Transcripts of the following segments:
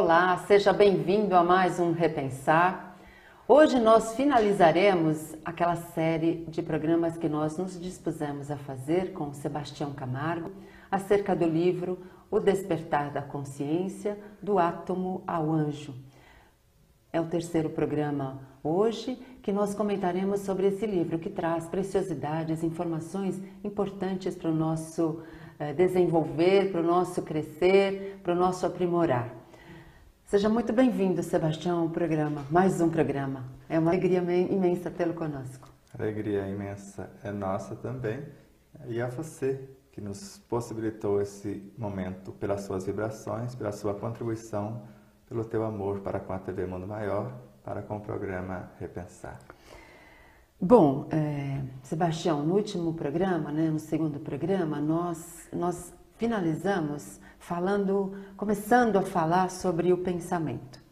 Olá, seja bem-vindo a mais um Repensar. Hoje nós finalizaremos aquela série de programas que nós nos dispusemos a fazer com Sebastião Camargo acerca do livro O Despertar da Consciência, do Átomo ao Anjo. É o terceiro programa hoje que nós comentaremos sobre esse livro que traz preciosidades, informações importantes para o nosso desenvolver, para o nosso crescer, para o nosso aprimorar. Seja muito bem-vindo, Sebastião, ao programa, mais um programa. É uma alegria imensa tê-lo conosco. A alegria imensa é nossa também, e a você que nos possibilitou esse momento pelas suas vibrações, pela sua contribuição, pelo teu amor para com a TV Mundo Maior, para com o programa Repensar. Bom, Sebastião, no último programa, no segundo programa, nós finalizamos começando a falar sobre o pensamento.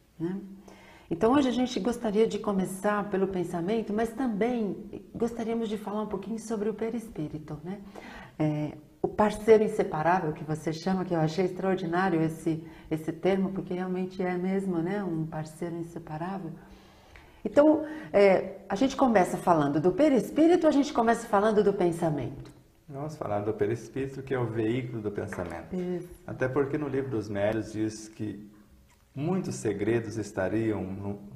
Então hoje a gente gostaria de começar pelo pensamento, mas também gostaríamos de falar um pouquinho sobre o perispírito, o parceiro inseparável que você chama, que eu achei extraordinário esse termo, porque realmente é mesmo, um parceiro inseparável. Então, a gente começa falando do perispírito, a gente começa falando do pensamento. Vamos falar do perispírito, que é o veículo do pensamento. Isso. Até porque no livro dos Médiuns diz que muitos segredos estariam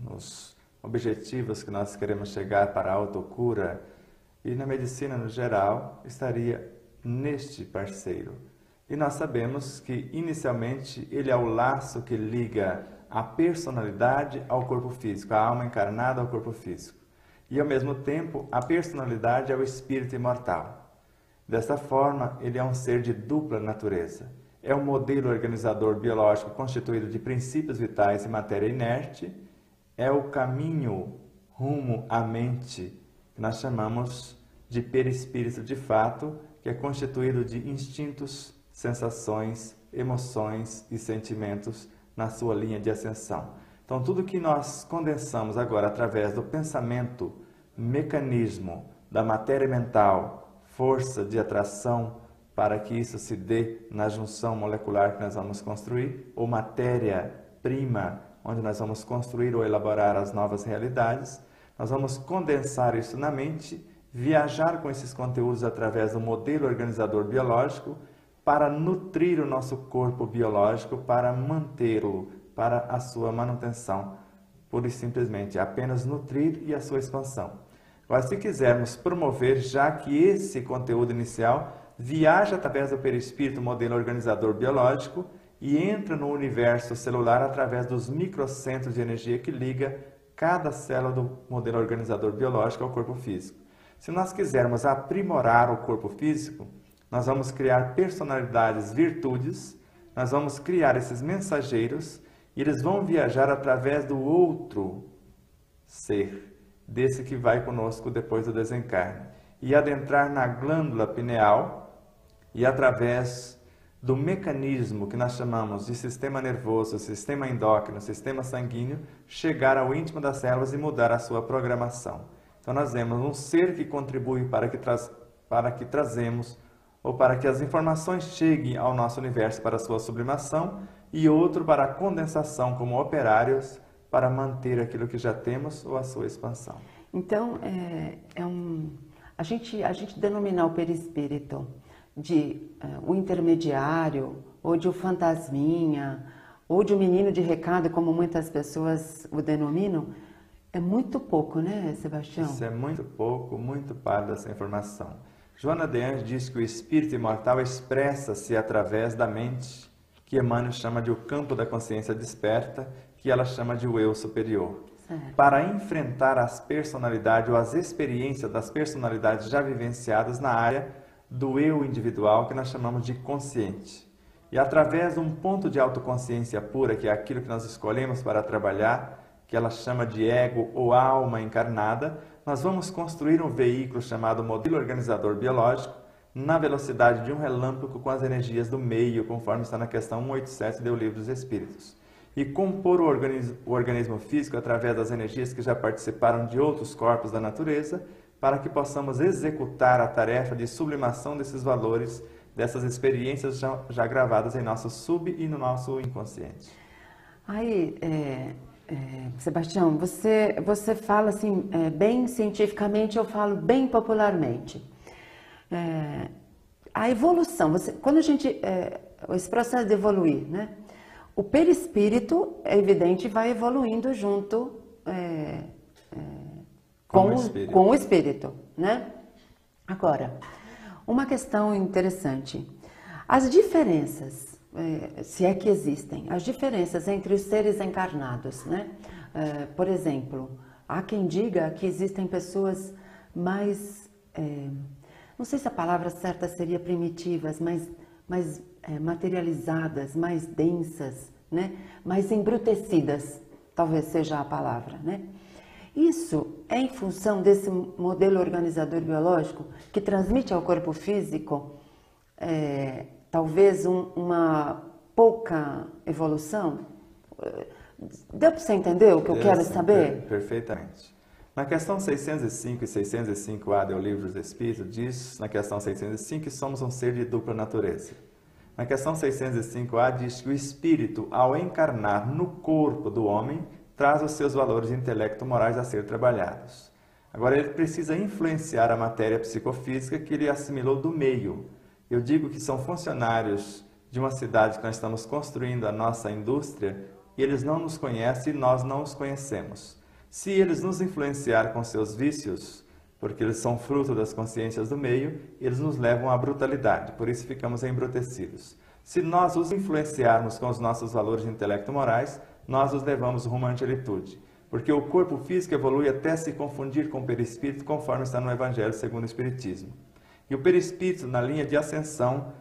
nos objetivos que nós queremos chegar para a autocura, e na medicina no geral estaria neste parceiro. E nós sabemos que inicialmente ele é o laço que liga a personalidade ao corpo físico, a alma encarnada ao corpo físico. E ao mesmo tempo a personalidade é o espírito imortal. Dessa forma, ele é um ser de dupla natureza. É um modelo organizador biológico constituído de princípios vitais e matéria inerte. É o caminho rumo à mente, que nós chamamos de perispírito de fato, que é constituído de instintos, sensações, emoções e sentimentos na sua linha de ascensão. Então, tudo que nós condensamos agora através do pensamento, mecanismo da matéria mental, força de atração para que isso se dê na junção molecular que nós vamos construir, ou matéria-prima, onde nós vamos construir ou elaborar as novas realidades, nós vamos condensar isso na mente, viajar com esses conteúdos através do modelo organizador biológico para nutrir o nosso corpo biológico, para mantê-lo, para a sua manutenção, pura e simplesmente, apenas nutrir e a sua expansão. Agora, se quisermos promover, já que esse conteúdo inicial viaja através do perispírito, modelo organizador biológico, e entra no universo celular através dos microcentros de energia que liga cada célula do modelo organizador biológico ao corpo físico. Se nós quisermos aprimorar o corpo físico, nós vamos criar personalidades, virtudes, nós vamos criar esses mensageiros, e eles vão viajar através do outro ser, desse que vai conosco depois do desencarne, e adentrar na glândula pineal, e através do mecanismo que nós chamamos de sistema nervoso, sistema endócrino, sistema sanguíneo, chegar ao íntimo das células e mudar a sua programação. Então nós vemos um ser que contribui para que trazemos, ou para que as informações cheguem ao nosso universo para a sua sublimação, e outro para a condensação como operários, para manter aquilo que já temos ou a sua expansão. Então, a gente denominar o perispírito de o intermediário, ou de o fantasminha, ou de o menino de recado, como muitas pessoas o denominam, é muito pouco, né, Sebastião? Isso é muito pouco, muito pálido essa informação. Joana de Anjos diz que o espírito imortal expressa-se através da mente, que Emmanuel chama de o campo da consciência desperta, que ela chama de o eu superior. Certo. Para enfrentar as personalidades ou as experiências das personalidades já vivenciadas na área do eu individual, que nós chamamos de consciente. E através de um ponto de autoconsciência pura, que é aquilo que nós escolhemos para trabalhar, que ela chama de ego ou alma encarnada, nós vamos construir um veículo chamado modelo organizador biológico, na velocidade de um relâmpago com as energias do meio, conforme está na questão 187 do Livro dos Espíritos. E compor o organismo físico através das energias que já participaram de outros corpos da natureza, para que possamos executar a tarefa de sublimação desses valores, dessas experiências já gravadas em nosso sub e no nosso inconsciente. Aí, Sebastião, você fala assim, bem cientificamente, eu falo bem popularmente. A evolução, quando a gente, esse processo de evoluir, né? O perispírito, é evidente, vai evoluindo junto com o espírito, né? Agora, uma questão interessante. As diferenças, se é que existem, as diferenças entre os seres encarnados, né? Por exemplo, há quem diga que existem pessoas mais, não sei se a palavra certa seria primitivas, mais materializadas, mais densas, né? Mais embrutecidas, talvez seja a palavra, né? Isso é em função desse modelo organizador biológico que transmite ao corpo físico talvez uma pouca evolução? Deu para você entender o que eu quero saber? Perfeitamente. Na questão 605 e 605A do Livro dos Espíritos, diz na questão 605 que somos um ser de dupla natureza. Na questão 605A diz que o espírito, ao encarnar no corpo do homem, traz os seus valores intelecto-morais a ser trabalhados. Agora, ele precisa influenciar a matéria psicofísica que ele assimilou do meio. Eu digo que são funcionários de uma cidade que nós estamos construindo a nossa indústria e eles não nos conhecem e nós não os conhecemos. Se eles nos influenciar com seus vícios, porque eles são fruto das consciências do meio, eles nos levam à brutalidade, por isso ficamos embrutecidos. Se nós os influenciarmos com os nossos valores intelecto-morais, nós os levamos rumo à angelitude, porque o corpo físico evolui até se confundir com o perispírito, conforme está no Evangelho segundo o Espiritismo. E o perispírito, na linha de ascensão,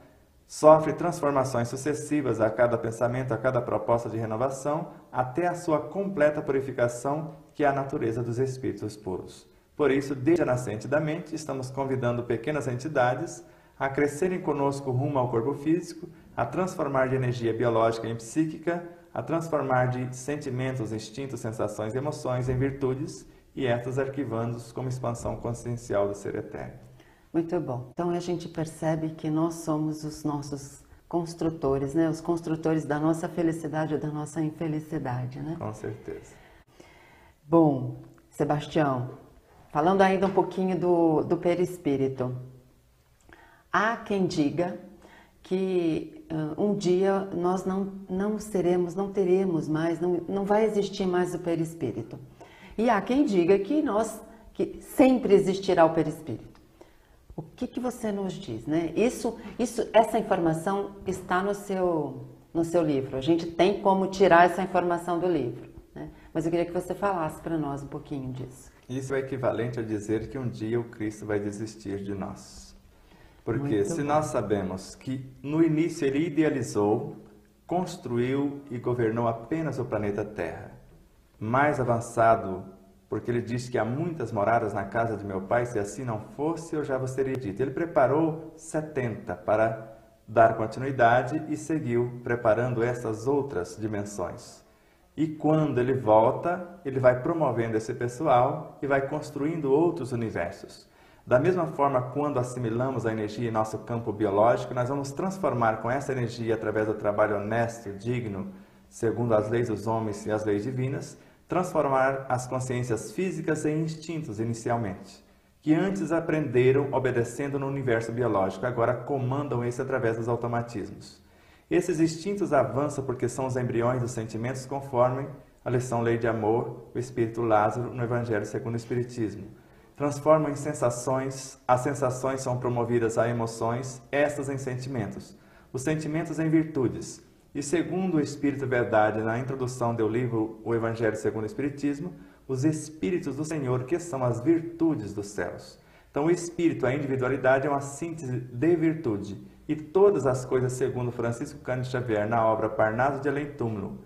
sofre transformações sucessivas a cada pensamento, a cada proposta de renovação, até a sua completa purificação, que é a natureza dos espíritos puros. Por isso, desde a nascente da mente, estamos convidando pequenas entidades a crescerem conosco rumo ao corpo físico, a transformar de energia biológica em psíquica, a transformar de sentimentos, instintos, sensações e emoções em virtudes, e estas arquivando-os como expansão consciencial do ser eterno. Muito bom. Então a gente percebe que nós somos os nossos construtores, né? Os construtores da nossa felicidade ou da nossa infelicidade, né? Com certeza. Bom, Sebastião, falando ainda um pouquinho do perispírito. Há quem diga que um dia nós não teremos mais, não vai existir mais o perispírito. E há quem diga que sempre existirá o perispírito. O que você nos diz, né? Essa informação está no seu livro. A gente tem como tirar essa informação do livro, né? Mas eu queria que você falasse para nós um pouquinho disso. Isso é equivalente a dizer que um dia o Cristo vai desistir de nós. Porque se nós sabemos que no início ele idealizou, construiu e governou apenas o planeta Terra, mais avançado, porque ele diz que há muitas moradas na casa de meu pai, se assim não fosse, eu já vos teria dito. Ele preparou 70 para dar continuidade e seguiu preparando essas outras dimensões. E quando ele volta, ele vai promovendo esse pessoal e vai construindo outros universos. Da mesma forma, quando assimilamos a energia em nosso campo biológico, nós vamos transformar com essa energia, através do trabalho honesto, digno, segundo as leis dos homens e as leis divinas, transformar as consciências físicas em instintos inicialmente, que antes aprenderam obedecendo no universo biológico, agora comandam esse através dos automatismos. Esses instintos avançam porque são os embriões dos sentimentos, conforme a lição Lei de Amor, o Espírito Lázaro, no Evangelho segundo o Espiritismo. Transformam em sensações, as sensações são promovidas a emoções, estas em sentimentos, os sentimentos em virtudes. E segundo o Espírito Verdade, na introdução do livro O Evangelho segundo o Espiritismo, os Espíritos do Senhor, que são as virtudes dos céus. Então o Espírito, a individualidade, é uma síntese de virtude. E todas as coisas, segundo Francisco Cândido Xavier, na obra Parnaso de Além Túmulo,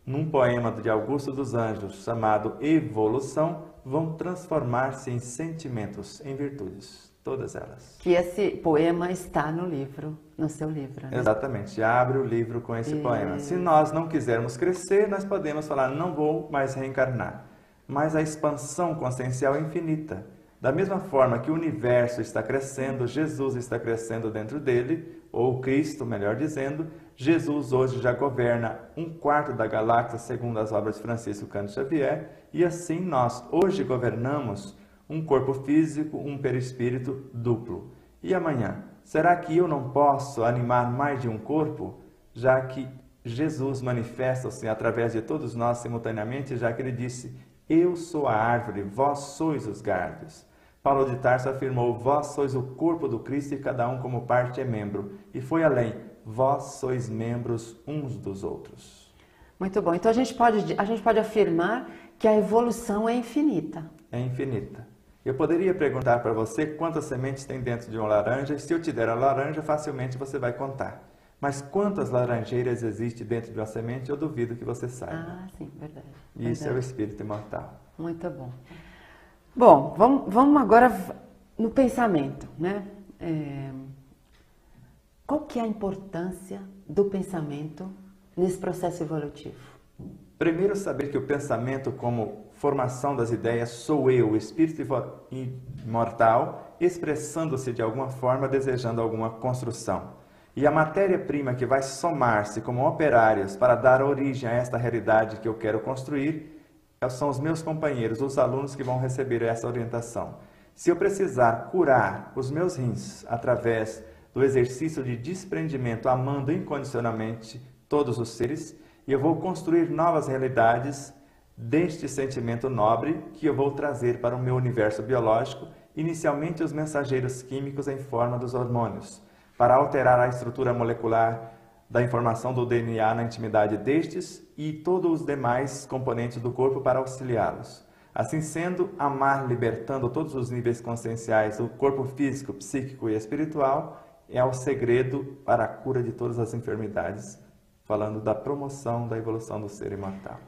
num poema de Augusto dos Anjos, chamado Evolução, vão transformar-se em sentimentos, em virtudes. Todas elas. Que esse poema está no livro, no seu livro, né? Exatamente. Abre o livro com esse poema. Se nós não quisermos crescer, nós podemos falar, não vou mais reencarnar. Mas a expansão consciencial é infinita. Da mesma forma que o universo está crescendo, Jesus está crescendo dentro dele, ou Cristo, melhor dizendo, Jesus hoje já governa 1/4 da galáxia, segundo as obras de Francisco Cândido Xavier, e assim nós hoje governamos um corpo físico, um perispírito duplo. E amanhã? Será que eu não posso animar mais de um corpo? Já que Jesus manifesta-se através de todos nós simultaneamente, já que ele disse: eu sou a árvore, vós sois os galhos. Paulo de Tarso afirmou: vós sois o corpo do Cristo e cada um como parte é membro. E foi além: vós sois membros uns dos outros. Muito bom. Então a gente pode afirmar que a evolução é infinita. É infinita. Eu poderia perguntar para você quantas sementes tem dentro de uma laranja, e se eu te der a laranja, facilmente você vai contar. Mas quantas laranjeiras existem dentro de uma semente, eu duvido que você saiba. Ah, sim, verdade. E isso é o espírito imortal. Muito bom. Bom, vamos agora no pensamento, né? Qual que é a importância do pensamento nesse processo evolutivo? Primeiro, saber que o pensamento, como formação das ideias, sou eu, o espírito imortal, expressando-se de alguma forma, desejando alguma construção. E a matéria-prima que vai somar-se como operários para dar origem a esta realidade que eu quero construir, são os meus companheiros, os alunos que vão receber essa orientação. Se eu precisar curar os meus rins através do exercício de desprendimento, amando incondicionalmente todos os seres, e eu vou construir novas realidades deste sentimento nobre que eu vou trazer para o meu universo biológico, inicialmente os mensageiros químicos em forma dos hormônios, para alterar a estrutura molecular da informação do DNA na intimidade destes e todos os demais componentes do corpo para auxiliá-los. Assim sendo, amar libertando todos os níveis conscienciais do corpo físico, psíquico e espiritual é o segredo para a cura de todas as enfermidades, falando da promoção da evolução do ser imortal.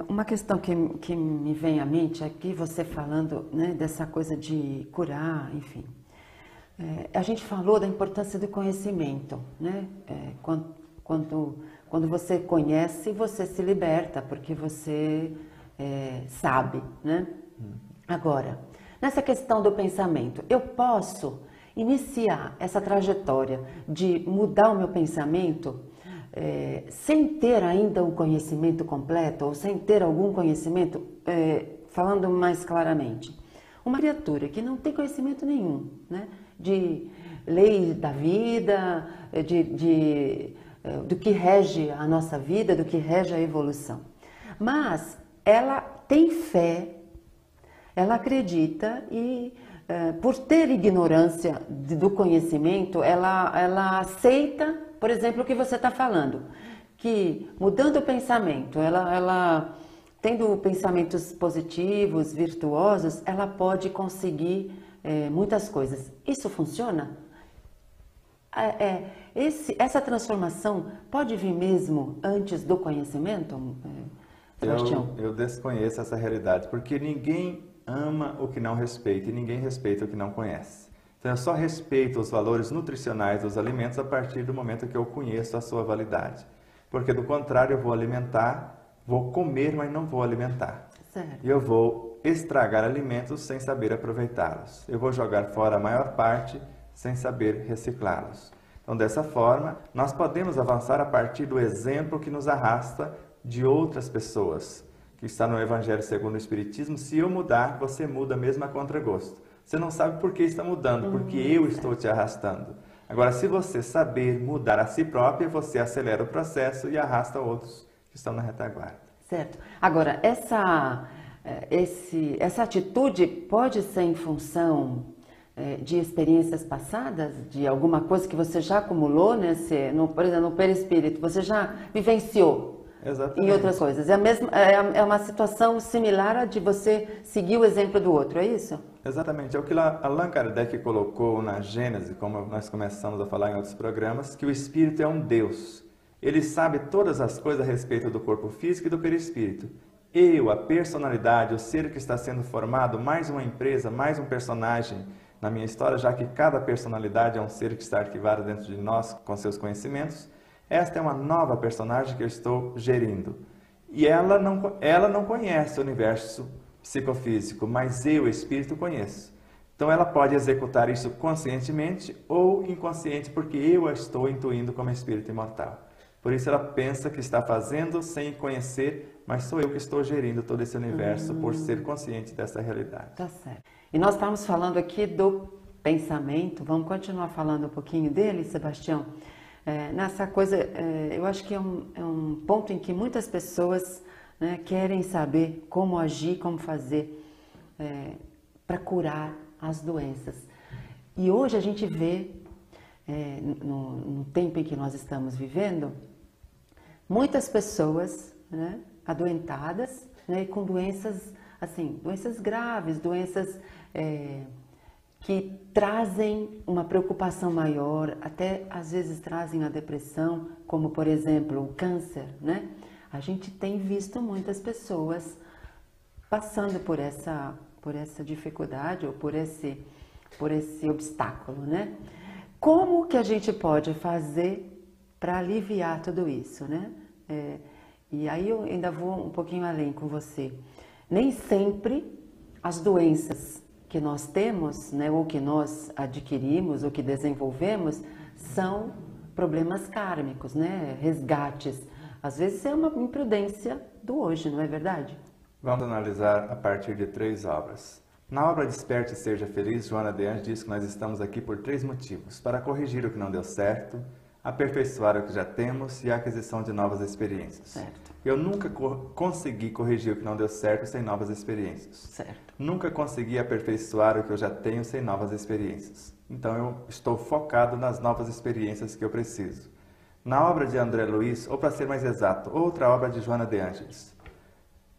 Uma questão que me vem à mente aqui, você falando, né, dessa coisa de curar, enfim. A gente falou da importância do conhecimento, né? Quando você conhece, você se liberta, porque você sabe, né? Agora, nessa questão do pensamento, eu posso iniciar essa trajetória de mudar o meu pensamento sem ter ainda um conhecimento completo, ou sem ter algum conhecimento, falando mais claramente. Uma criatura que não tem conhecimento nenhum, né? De lei da vida, do que rege a nossa vida, do que rege a evolução. Mas ela tem fé, ela acredita e, por ter ignorância do conhecimento, ela aceita, por exemplo, o que você está falando, que mudando o pensamento, ela tendo pensamentos positivos, virtuosos, ela pode conseguir muitas coisas. Isso funciona? Essa transformação pode vir mesmo antes do conhecimento, Sebastião? Eu desconheço essa realidade, porque ninguém ama o que não respeita e ninguém respeita o que não conhece. Então eu só respeito os valores nutricionais dos alimentos a partir do momento que eu conheço a sua validade. Porque do contrário eu vou alimentar, vou comer, mas não vou alimentar. Certo. E eu vou estragar alimentos sem saber aproveitá-los. Eu vou jogar fora a maior parte sem saber reciclá-los. Então, dessa forma, nós podemos avançar a partir do exemplo que nos arrasta de outras pessoas, que está no Evangelho segundo o Espiritismo. Se eu mudar, você muda mesmo a contragosto. Você não sabe por que está mudando, porque eu estou te arrastando. Agora, se você saber mudar a si própria, você acelera o processo e arrasta outros que estão na retaguarda. Certo. Agora, essa atitude pode ser em função de experiências passadas, de alguma coisa que você já acumulou, né? Por exemplo, no perispírito, você já vivenciou. Exatamente. Em outras coisas. É uma situação similar a de você seguir o exemplo do outro, é isso? Exatamente. É o que Allan Kardec colocou na Gênese, como nós começamos a falar em outros programas, que o espírito é um Deus. Ele sabe todas as coisas a respeito do corpo físico e do perispírito. Eu, a personalidade, o ser que está sendo formado, mais uma empresa, mais um personagem na minha história, já que cada personalidade é um ser que está arquivado dentro de nós com seus conhecimentos. Esta é uma nova personagem que eu estou gerindo. E ela não conhece o universo psicofísico, mas eu, espírito, conheço. Então ela pode executar isso conscientemente ou inconsciente, porque eu a estou intuindo como espírito imortal. Por isso ela pensa que está fazendo sem conhecer, mas sou eu que estou gerindo todo esse universo por ser consciente dessa realidade. Tá certo. E nós estamos falando aqui do pensamento, vamos continuar falando um pouquinho dele, Sebastião? Nessa coisa, eu acho que é um ponto em que muitas pessoas, né, querem saber como agir, como fazer para curar as doenças. E hoje a gente vê, no tempo em que nós estamos vivendo, muitas pessoas, né, adoentadas, né, e com doenças, assim, doenças graves, doenças que trazem uma preocupação maior, até às vezes trazem a depressão, como por exemplo o câncer, né? A gente tem visto muitas pessoas passando por essa dificuldade ou por esse obstáculo, né? Como que a gente pode fazer para aliviar tudo isso, né? E aí eu ainda vou um pouquinho além com você. Nem sempre as doenças que nós temos, né, ou que nós adquirimos ou que desenvolvemos, são problemas kármicos, né? Resgates. Às vezes é uma imprudência do hoje, não é verdade? Vamos analisar a partir de 3 obras. Na obra Desperte e Seja Feliz, Joana de Anjos diz que nós estamos aqui por 3 motivos: para corrigir o que não deu certo, aperfeiçoar o que já temos e a aquisição de novas experiências. Certo. Eu nunca consegui corrigir o que não deu certo sem novas experiências. Certo. Nunca consegui aperfeiçoar o que eu já tenho sem novas experiências. Então eu estou focado nas novas experiências que eu preciso. Na obra de André Luiz, ou para ser mais exato, outra obra de Joana de Ângeles,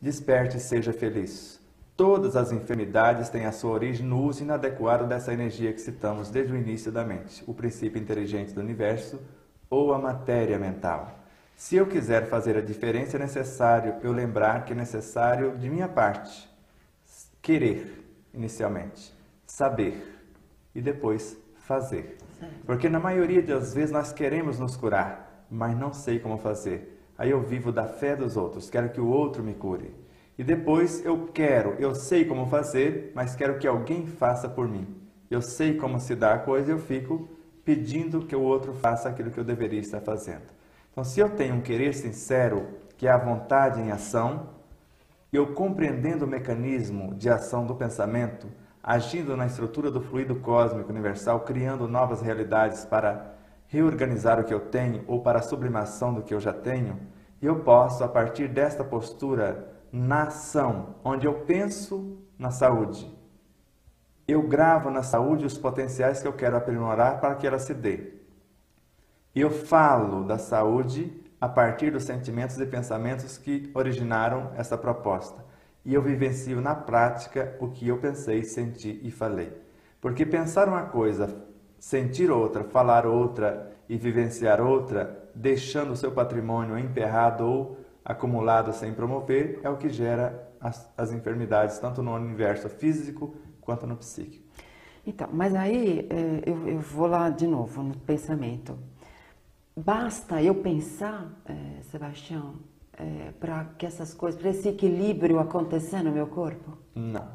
Desperte e Seja Feliz. Todas as enfermidades têm a sua origem no uso inadequado dessa energia que citamos desde o início da mente, o princípio inteligente do universo ou a matéria mental. Se eu quiser fazer a diferença, é necessário eu lembrar que é necessário, de minha parte, querer, inicialmente, saber e depois fazer. Porque na maioria das vezes nós queremos nos curar, mas não sei como fazer. Aí eu vivo da fé dos outros, quero que o outro me cure. E depois eu sei como fazer, mas quero que alguém faça por mim. Eu sei como se dá a coisa, eu fico pedindo que o outro faça aquilo que eu deveria estar fazendo. Então, se eu tenho um querer sincero, que é a vontade em ação, eu compreendendo o mecanismo de ação do pensamento, agindo na estrutura do fluido cósmico universal, criando novas realidades para reorganizar o que eu tenho ou para a sublimação do que eu já tenho, eu posso, a partir desta postura, na ação, onde eu penso na saúde, eu gravo na saúde os potenciais que eu quero aprimorar para que ela se dê. Eu falo da saúde a partir dos sentimentos e pensamentos que originaram essa proposta. E eu vivencio na prática o que eu pensei, senti e falei. Porque pensar uma coisa, sentir outra, falar outra e vivenciar outra, deixando o seu patrimônio emperrado ou acumulado sem promover, é o que gera as enfermidades, tanto no universo físico quanto no psíquico. Então, mas aí eu vou lá de novo no pensamento. Basta eu pensar, Sebastião, para que essas coisas, para esse equilíbrio acontecer no meu corpo? Não,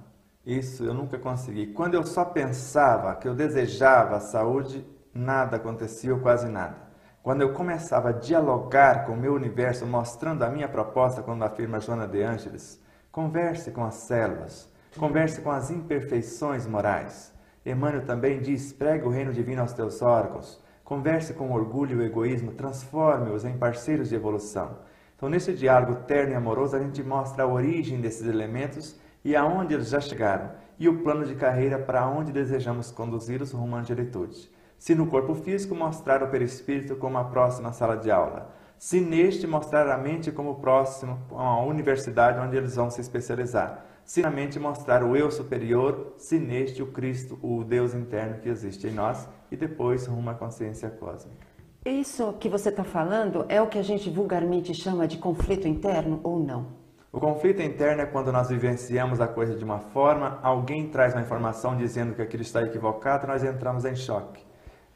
isso eu nunca consegui. Quando eu só pensava que eu desejava a saúde, nada acontecia ou quase nada. Quando eu começava a dialogar com o meu universo, mostrando a minha proposta, quando afirma Joana de Ângeles, converse com as células, converse com as imperfeições morais. Emmanuel também diz, pregue o reino divino aos teus órgãos, converse com o orgulho e o egoísmo, transforme-os em parceiros de evolução. Então, nesse diálogo terno e amoroso, a gente mostra a origem desses elementos e aonde eles já chegaram, e o plano de carreira para onde desejamos conduzi-los rumo à angelitude. Se no corpo físico, mostrar o perispírito como a próxima sala de aula. Se neste, mostrar a mente como próximo a universidade onde eles vão se especializar. Se na mente, mostrar o eu superior, se neste, o Cristo, o Deus interno que existe em nós, e depois rumo à consciência cósmica. Isso que você está falando é o que a gente vulgarmente chama de conflito interno ou não? O conflito interno é quando nós vivenciamos a coisa de uma forma, alguém traz uma informação dizendo que aquilo está equivocado, nós entramos em choque.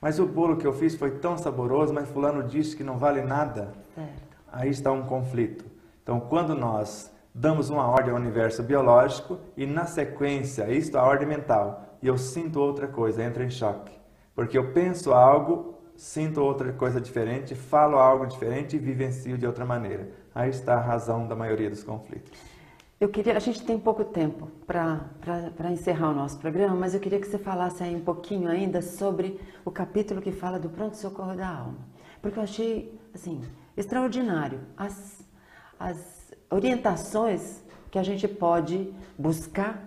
Mas o bolo que eu fiz foi tão saboroso, mas fulano disse que não vale nada. Certo. Aí está um conflito. Então, quando nós damos uma ordem ao universo biológico e, na sequência, isto é a ordem mental, e eu sinto outra coisa, entro em choque. Porque eu penso algo, sinto outra coisa diferente, falo algo diferente e vivencio de outra maneira. Aí está a razão da maioria dos conflitos. A gente tem pouco tempo para encerrar o nosso programa, mas eu queria que você falasse aí um pouquinho ainda sobre o capítulo que fala do pronto-socorro da alma. Porque eu achei, assim, extraordinário as orientações que a gente pode buscar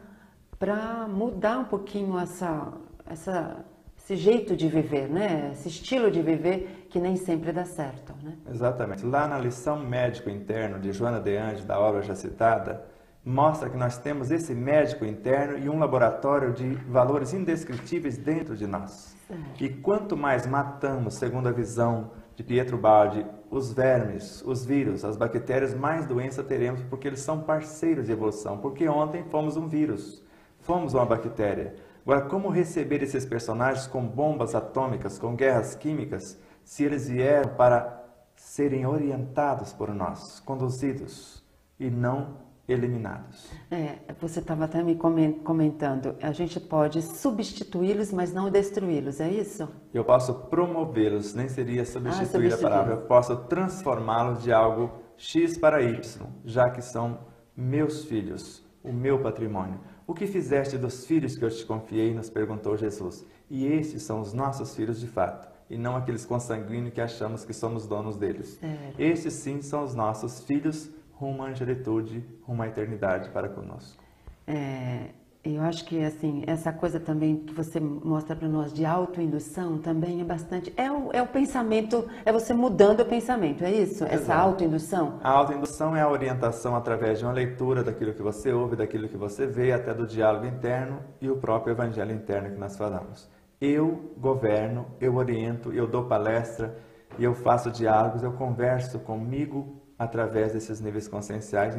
para mudar um pouquinho esse jeito de viver, né? Esse estilo de viver que nem sempre dá certo, né? Exatamente. Lá na lição médico interno de Joana de Anjos, da obra já citada, mostra que nós temos esse médico interno e um laboratório de valores indescritíveis dentro de nós. Certo. E quanto mais matamos, segundo a visão de Pietro Baldi, os vermes, os vírus, as bactérias, mais doença teremos, porque eles são parceiros de evolução. Porque ontem fomos um vírus, fomos uma bactéria. Agora, como receber esses personagens com bombas atômicas, com guerras químicas, se eles vieram para serem orientados por nós, conduzidos e não eliminados? Você estava até me comentando, a gente pode substituí-los, mas não destruí-los, é isso? Eu posso promovê-los, nem seria substituir a palavra, eu posso transformá-los de algo X para Y, já que são meus filhos, o meu patrimônio. O que fizeste dos filhos que eu te confiei, nos perguntou Jesus. E estes são os nossos filhos de fato, e não aqueles consanguíneos que achamos que somos donos deles. Estes sim são os nossos filhos, rumo à angelitude, rumo à eternidade para conosco. Eu acho que assim, essa coisa também que você mostra para nós de autoindução também é bastante... É o pensamento, é você mudando o pensamento, é isso? Exato. Essa autoindução? A autoindução é a orientação através de uma leitura daquilo que você ouve, daquilo que você vê, até do diálogo interno e o próprio evangelho interno que nós falamos. Eu governo, eu oriento, eu dou palestra, e eu faço diálogos, eu converso comigo através desses níveis conscienciais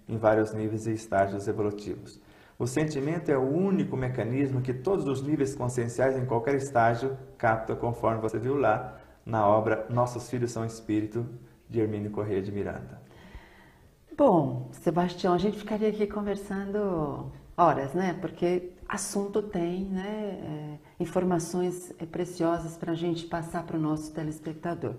em vários níveis e estágios evolutivos. O sentimento é o único mecanismo que todos os níveis conscienciais em qualquer estágio captam, conforme você viu lá na obra Nossos Filhos São Espírito, de Hermínio Corrêa de Miranda. Bom, Sebastião, a gente ficaria aqui conversando horas, né? Porque assunto tem, né? Informações preciosas para a gente passar para o nosso telespectador.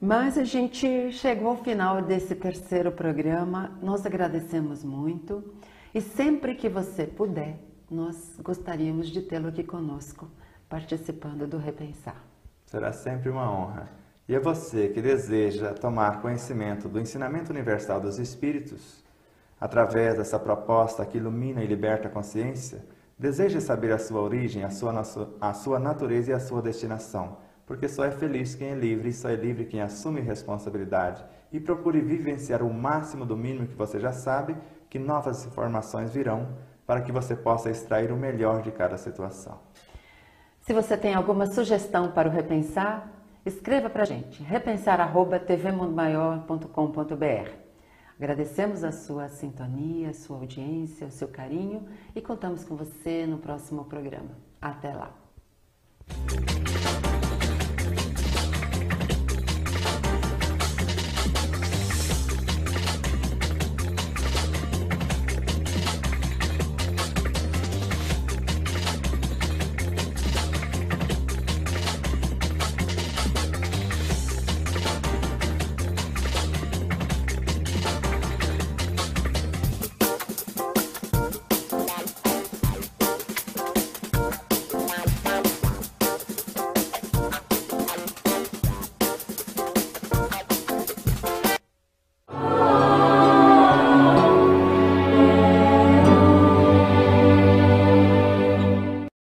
Mas a gente chegou ao final desse terceiro programa, nós agradecemos muito e sempre que você puder, nós gostaríamos de tê-lo aqui conosco, participando do Repensar. Será sempre uma honra. E é você que deseja tomar conhecimento do ensinamento universal dos Espíritos, através dessa proposta que ilumina e liberta a consciência, deseja saber a sua origem, a sua natureza e a sua destinação, porque só é feliz quem é livre, e só é livre quem assume responsabilidade. E procure vivenciar o máximo do mínimo que você já sabe, que novas informações virão, para que você possa extrair o melhor de cada situação. Se você tem alguma sugestão para o Repensar, escreva para a gente, repensar@tvmundmaior.com.br. Agradecemos a sua sintonia, a sua audiência, o seu carinho e contamos com você no próximo programa. Até lá!